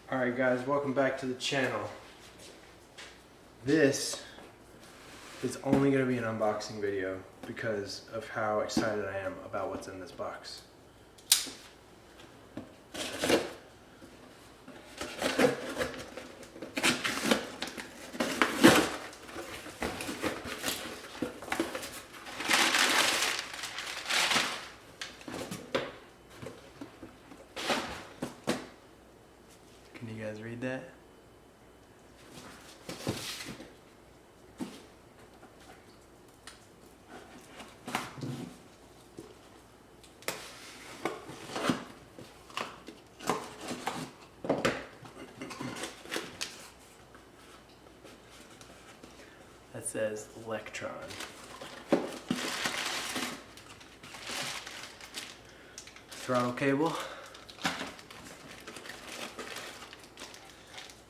Alright guys, welcome back to the channel. This is only going to be an unboxing video because of how excited I am about what's in this box. Can you guys read that? That says LECTRON. Throttle cable.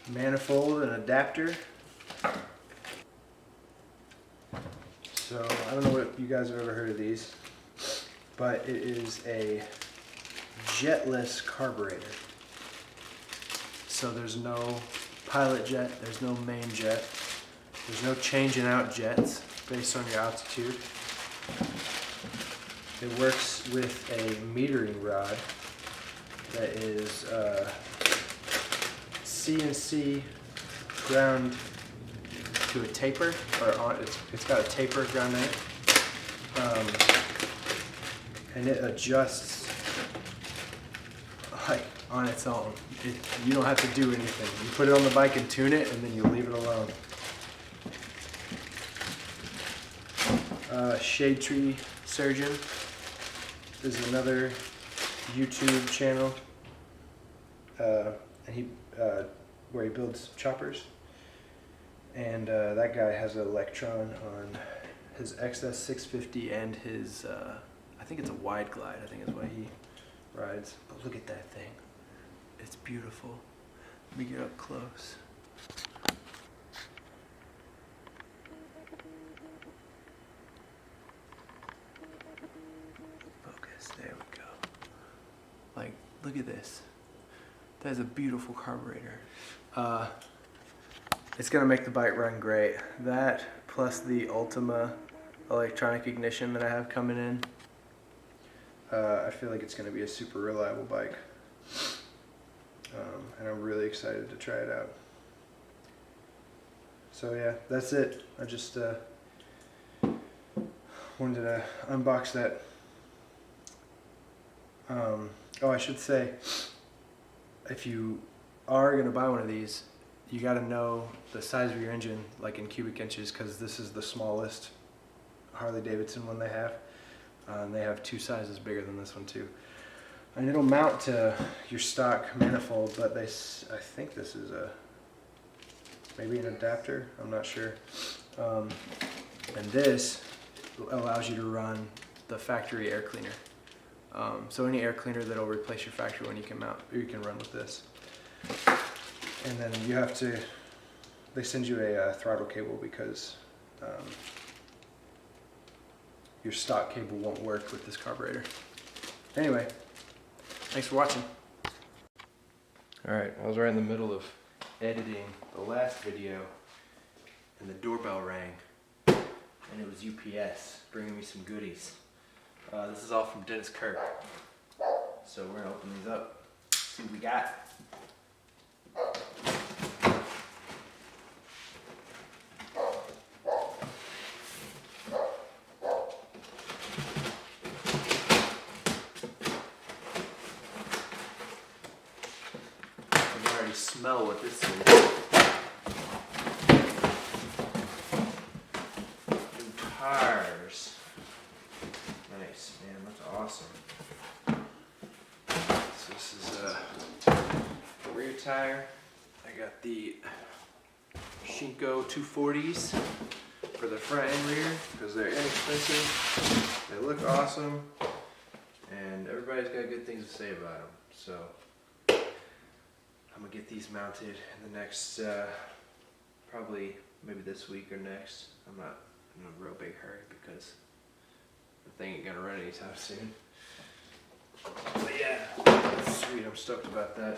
Manifold and adapter. So I don't know what you guys have ever heard of these, but it is a jetless carburetor. So there's no pilot jet, there's no main jet, there's no changing out jets based on your altitude. It works with a metering rod that is CNC ground to a taper, or it's got a taper ground in it, and it adjusts like on its own. You don't have to do anything. You put it on the bike and tune it, and then you leave it alone. Shade Tree Surgeon is another YouTube channel, and where he builds choppers, and that guy has an LECTRON on his XS650 and his I think it's a wide glide, I think is what he rides. But look at that thing, it's beautiful. Let me get up close. Focus, there we go. Like, look at this. That is a beautiful carburetor. It's gonna make the bike run great. That plus the Ultima electronic ignition that I have coming in. I feel like it's gonna be a super reliable bike. And I'm really excited to try it out. So yeah, that's it. I just wanted to unbox that. Oh, I should say, if you are going to buy one of these, you got to know the size of your engine, like in cubic inches, because this is the smallest Harley Davidson one they have. And they have two sizes bigger than this one too. And it'll mount to your stock manifold, but I think this is maybe an adapter, I'm not sure. And this allows you to run the factory air cleaner. So any air cleaner that'll replace your factory one, you can mount, or you can run with this. And then you have to, they send you a throttle cable because your stock cable won't work with this carburetor. Anyway, thanks for watching. Alright, I was right in the middle of editing the last video and the doorbell rang, and it was UPS bringing me some goodies. This is all from Dennis Kirk. So we're gonna open these up, see what we got. I can already smell what this is. New tires. Nice, man, that's awesome. So this is the rear tire. I got the Shinko 240s for the front and rear because they're inexpensive. They look awesome, and everybody's got good things to say about them. So I'm gonna get these mounted in the next, probably maybe this week or next. I'm not in a real big hurry because the thing ain't gonna run anytime soon. But yeah, sweet, I'm stoked about that.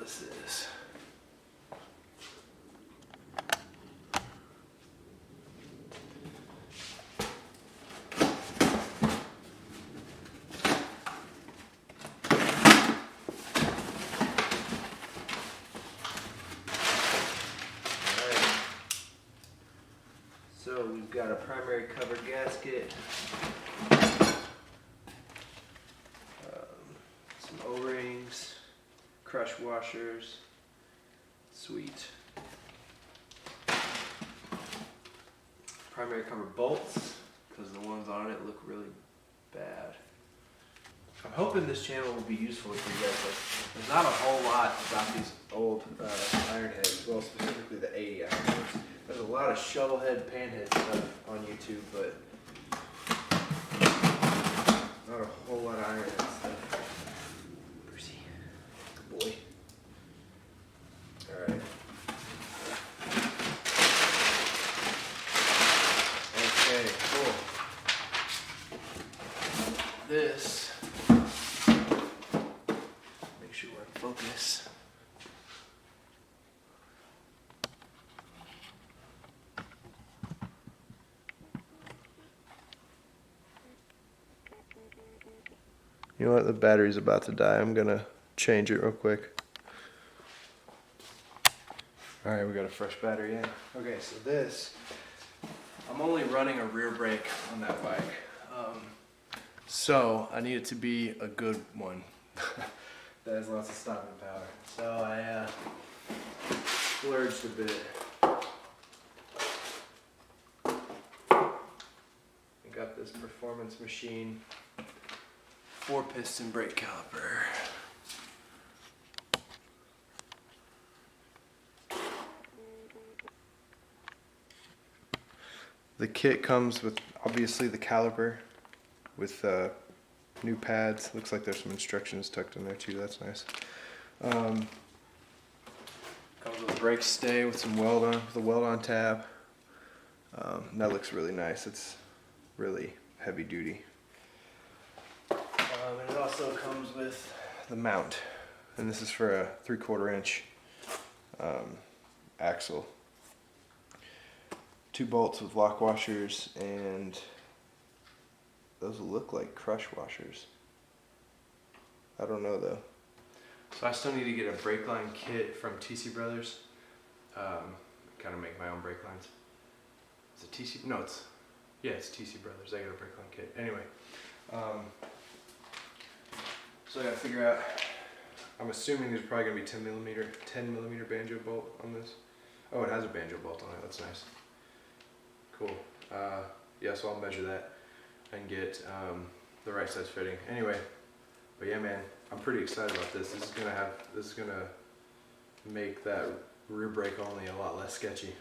this is. So we've got a primary cover gasket, some O-rings, crush washers, sweet. Primary cover bolts, because the ones on it look really bad. I'm hoping this channel will be useful for you guys. Like, there's not a whole lot about these old Ironheads, well specifically the 80 Ironheads. There's a lot of shovelhead, panhead stuff on YouTube, but not a whole lot of Ironhead stuff. Percy, good boy. Alright. Okay, cool. This, make sure we're in focus. You know what, the battery's about to die. I'm gonna change it real quick. Alright, we got a fresh battery in. Okay, so this, I'm only running a rear brake on that bike. So I need it to be a good one that has lots of stopping power. So I splurged a bit. I got this Performance Machine 4-piston brake caliper. The kit comes with obviously the caliper with new pads. Looks like there's some instructions tucked in there too. That's nice. Comes with a brake stay with some weld on, with a weld on tab. That looks really nice. It's really heavy duty. And it also comes with the mount, and this is for a 3/4 inch axle. 2 bolts with lock washers, and those look like crush washers. I don't know though. So I still need to get a brake line kit from TC Brothers. Kind of make my own brake lines. Is it TC? No, it's TC Brothers. I got a brake line kit. Anyway, so I gotta figure out. I'm assuming there's probably gonna be 10 millimeter banjo bolt on this. Oh, it has a banjo bolt on it. That's nice. Cool. Yeah, so I'll measure that and get the right size fitting. Anyway, but yeah, man, I'm pretty excited about this. This is gonna make that rear brake only a lot less sketchy.